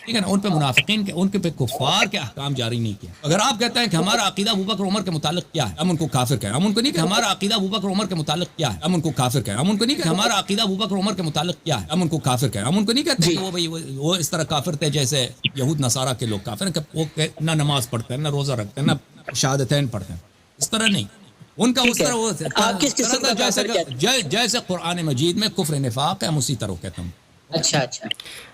ٹھیک ہے نا، ان پہ منافقین کے، ان کے پہ کفار کے احکام جاری نہیں کیا. اگر آپ کہتے ہیں کہ ہمارا عقیدہ ابوبکر عمر کے متعلق کیا ہے، ہم ان کو کافر کہیں. ہم ان کو نہیں کہ ہمارا عقیدہ ابوبکر عمر کے متعلق کیا ہے، ہم ان کو کافر کہیں. ہم ان کو نہیں کہ ہمارا عقیدہ ابوبکر عمر کے متعلق کیا ہے، ہم ان کو کافر کہیں. ہم ان کو نہیں کہتے کہ وہ بھائی وہ اس طرح کافر تھے جیسے یہود نصارہ کے لوگ کافر ہیں کہ وہ نہ نماز پڑھتے ہیں، نہ روزہ رکھتے ہیں، نہ شہادتین پڑھتے ہیں. اس طرح نہیں. ان کا اس طرح وہ آپ کس قسم کا جیسے کافر کہتے ہیں؟ جیسے قرآن مجید میں کفر نفاق ہے، ہم اسی طرح کہتے ہیں. اچھا اچھا.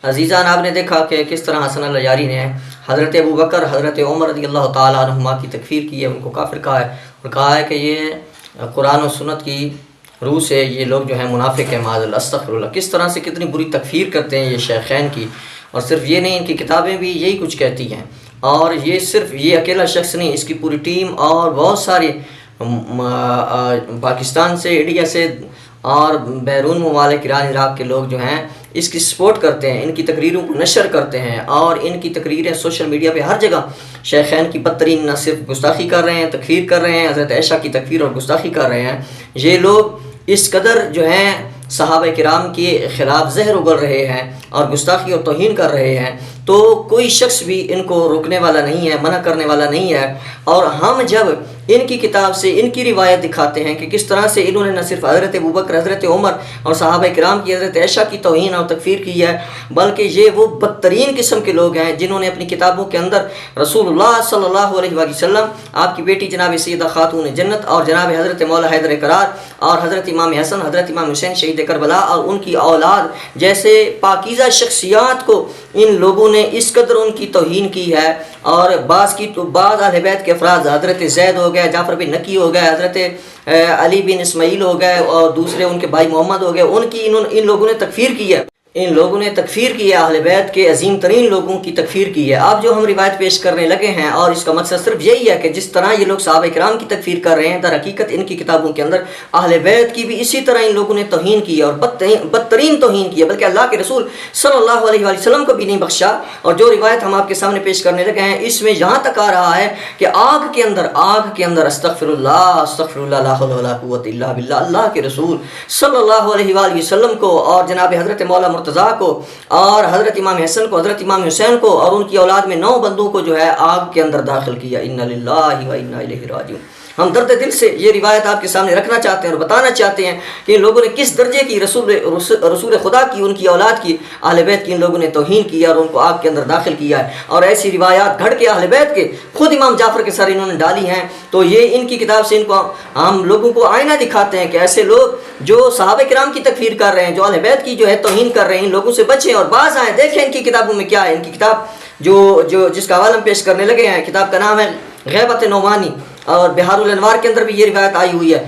عزیزان، آپ نے دیکھا کہ کس طرح حسن الجاری نے حضرت ابوبکر، حضرت عمر رضی اللہ تعالیٰ عنہما کی تکفیر کی ہے، ان کو کافر کہا ہے، اور کہا ہے کہ یہ قرآن و سنت کی روح سے یہ لوگ جو ہیں منافق ہیں، معاذ اللہ، استغفر اللہ. کس طرح سے کتنی بری تکفیر کرتے ہیں یہ شیخین کی. اور صرف یہ نہیں، ان کی کتابیں بھی یہی کچھ کہتی ہیں. اور یہ صرف یہ اکیلا شخص نہیں، اس کی پوری ٹیم اور بہت سارے پاکستان سے، انڈیا سے اور بیرون ممالک، ایران عراق کے لوگ جو ہیں اس کی سپورٹ کرتے ہیں، ان کی تقریروں کو نشر کرتے ہیں، اور ان کی تقریریں سوشل میڈیا پہ ہر جگہ شیخین کی بدترین نہ صرف گستاخی کر رہے ہیں، تکفیر کر رہے ہیں، حضرت عائشہ کی تکفیر اور گستاخی کر رہے ہیں. یہ لوگ اس قدر جو ہیں صحابہ کرام کے خلاف زہر اگل رہے ہیں اور گستاخی اور توہین کر رہے ہیں، تو کوئی شخص بھی ان کو روکنے والا نہیں ہے، منع کرنے والا نہیں ہے. اور ہم جب ان کی کتاب سے ان کی روایت دکھاتے ہیں کہ کس طرح سے انہوں نے نہ صرف حضرت ابوبکر، حضرت عمر اور صحابہ کرام کی، حضرت عائشہ کی توہین اور تکفیر کی ہے، بلکہ یہ وہ بدترین قسم کے لوگ ہیں جنہوں نے اپنی کتابوں کے اندر رسول اللہ صلی اللہ علیہ وآلہ وسلم، آپ کی بیٹی جناب سیدہ خاتون جنت اور جناب حضرت مولا حیدر قرار اور حضرت امام حسن، حضرت امام حسین شہید کربلا اور ان کی اولاد جیسے پاکیزہ شخصیات کو ان لوگوں نے اس قدر ان کی توہین کی ہے. اور بعض اہل بیت کے افراد، حضرت زید ہو گئے، جعفر بن نقی ہو گئے، حضرت علی بن اسماعیل ہو گئے، اور دوسرے ان کے بھائی محمد ہو گئے، ان لوگوں نے تکفیر کی ہے. ان لوگوں نے تکفیر کی ہے، اہل بیت کے عظیم ترین لوگوں کی تکفیر کی ہے. اب جو ہم روایت پیش کرنے لگے ہیں، اور اس کا مقصد صرف یہی ہے کہ جس طرح یہ لوگ صحابہ کرام کی تکفیر کر رہے ہیں، در حقیقت ان کی کتابوں کے اندر اہل بیت کی بھی اسی طرح ان لوگوں نے توہین کی ہے، اور بدترین توہین کی ہے، بلکہ اللہ کے رسول صلی اللہ علیہ وآلہ وسلم کو بھی نہیں بخشا. اور جو روایت ہم آپ کے سامنے پیش کرنے لگے ہیں، اس میں یہاں تک آ رہا ہے کہ آگ کے اندر استغفر اللہ لا حول ولا قوت الا باللہ، اللہ کے رسول صلی اللہ علیہ وآلہ وسلم کو اور جناب حضرت مولا مرتضیٰ کو اور حضرت امام حسن کو، حضرت امام حسین کو اور ان کی اولاد میں 9 بندوں کو جو ہے آگ کے اندر داخل کیا. انا للہ و انا الیہ راجعون. ہم درد دل سے یہ روایت آپ کے سامنے رکھنا چاہتے ہیں اور بتانا چاہتے ہیں کہ ان لوگوں نے کس درجے کی رسول خدا کی، ان کی اولاد کی، اہل بیت کی ان لوگوں نے توہین کیا اور ان کو آگ کے اندر داخل کیا ہے. اور ایسی روایات گھڑ کے اہل بیت کے خود امام جعفر کے سر انہوں نے ڈالی ہیں. تو یہ ان کی کتاب سے ان کو ہم لوگوں کو آئینہ دکھاتے ہیں کہ ایسے لوگ جو صحابہ کرام کی تکفیر کر رہے ہیں، جو اہل بیت کی جو ہے توہین کر رہے ہیں، ان لوگوں سے بچیں اور باز آئیں. دیکھیں ان کی کتابوں میں کیا ہے. ان کی کتاب جو جس کا حوالہ ہم پیش کرنے لگے ہیں، کتاب کا نام ہے غیبت نعمانی، اور بہار الانوار کے اندر بھی یہ روایت آئی ہوئی ہے،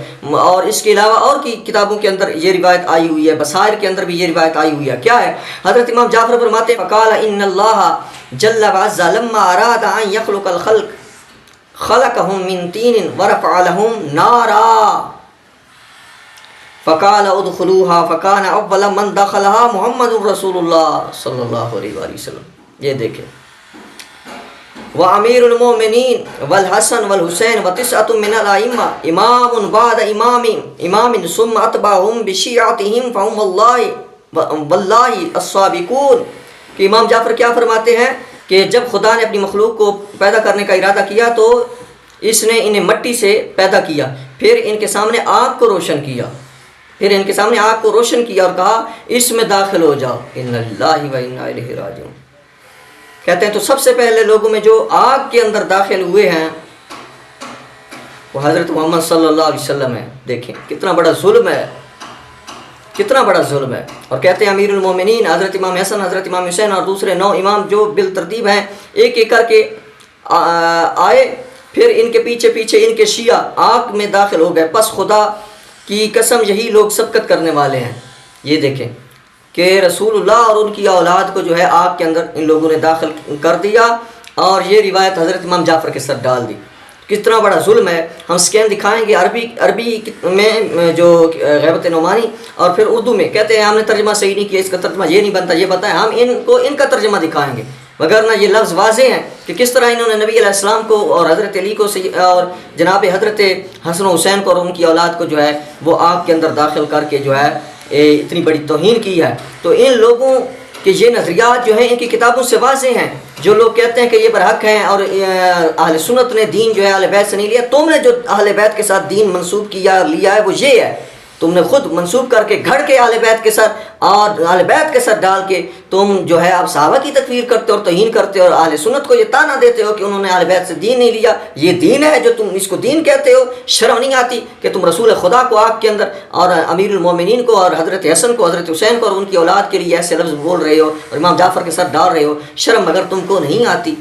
اور اس کے علاوہ اور کی کتابوں کے اندر یہ روایت آئی ہوئی ہے، بصائر کے اندر بھی یہ روایت آئی ہوئی ہے. کیا ہے؟ حضرت امام جعفر فرماتے ہیں فقال ان اللہ جل وعز لما اراد ان يخلق الخلق خلقهم من طين ورفع لهم نارا فقال ادخلوها فكان اول من دخلها محمد رسول اللہ صلی اللہ علیہ وآلہ وسلم. یہ دیکھیں، وامیر المومنین والحسن والحسین وتسعۃ من الائمہ امام بعد امام ثم اتبعهم بشیعتهم فهم واللہ السابقون. کہ امام جعفر کیا فرماتے ہیں کہ جب خدا نے اپنی مخلوق کو پیدا کرنے کا ارادہ کیا تو اس نے انہیں مٹی سے پیدا کیا، پھر ان کے سامنے آگ کو روشن کیا، اور کہا اس میں داخل ہو جاؤ. ان اللہ و انا الیہ راجعون. کہتے ہیں تو سب سے پہلے لوگوں میں جو آگ کے اندر داخل ہوئے ہیں وہ حضرت محمد صلی اللہ علیہ وسلم ہے. دیکھیں کتنا بڑا ظلم ہے، کتنا بڑا ظلم ہے. اور کہتے ہیں امیر المومنین حضرت امام حسن، حضرت امام حسین اور دوسرے 9 امام جو بالترتیب ہیں، ایک ایک کر کے آئے، پھر ان کے پیچھے پیچھے ان کے شیعہ آگ میں داخل ہو گئے. پس خدا کی قسم یہی لوگ سبقت کرنے والے ہیں. یہ دیکھیں کہ رسول اللہ اور ان کی اولاد کو جو ہے آگ کے اندر ان لوگوں نے داخل کر دیا، اور یہ روایت حضرت امام جعفر کے سر ڈال دی. کتنا بڑا ظلم ہے. ہم سکین دکھائیں گے عربی میں جو غیبت نعمانی، اور پھر اردو میں کہتے ہیں ہم نے ترجمہ صحیح نہیں کیا، اس کا ترجمہ یہ نہیں بنتا، یہ بتائیں. ہم ان کو ان کا ترجمہ دکھائیں گے، وگرنہ یہ لفظ واضح ہیں کہ کس طرح انہوں نے نبی علیہ السلام کو اور حضرت علی کو اور جناب حضرت حسن و حسین کو اور ان کی اولاد کو جو ہے وہ آگ کے اندر داخل کر کے جو ہے اتنی بڑی توہین کی ہے. تو ان لوگوں کہ یہ نظریات جو ہیں ان کی کتابوں سے واضح ہیں. جو لوگ کہتے ہیں کہ یہ برحق ہیں اور اہل سنت نے دین جو ہے اہل بیت سے نہیں لیا، تم نے جو اہل بیت کے ساتھ دین منسوب کیا لیا ہے وہ یہ ہے. تم نے خود منسوب کر کے گھڑ کے اہل بیت کے ساتھ اور اہل بیت کے ساتھ ڈال کے تم جو ہے آپ صحابہ کی تکفیر کرتے ہو اور توہین کرتے ہو اور اہل سنت کو یہ تانا دیتے ہو کہ انہوں نے اہل بیت سے دین نہیں لیا. یہ دین ہے جو تم اس کو دین کہتے ہو. شرم نہیں آتی کہ تم رسول خدا کو آگ کے اندر اور امیر المومنین کو اور حضرت حسن کو حضرت حسین کو اور ان کی اولاد کے لیے ایسے لفظ بول رہے ہو اور امام جعفر کے ساتھ ڈال رہے ہو؟ شرم اگر تم کو نہیں آتی.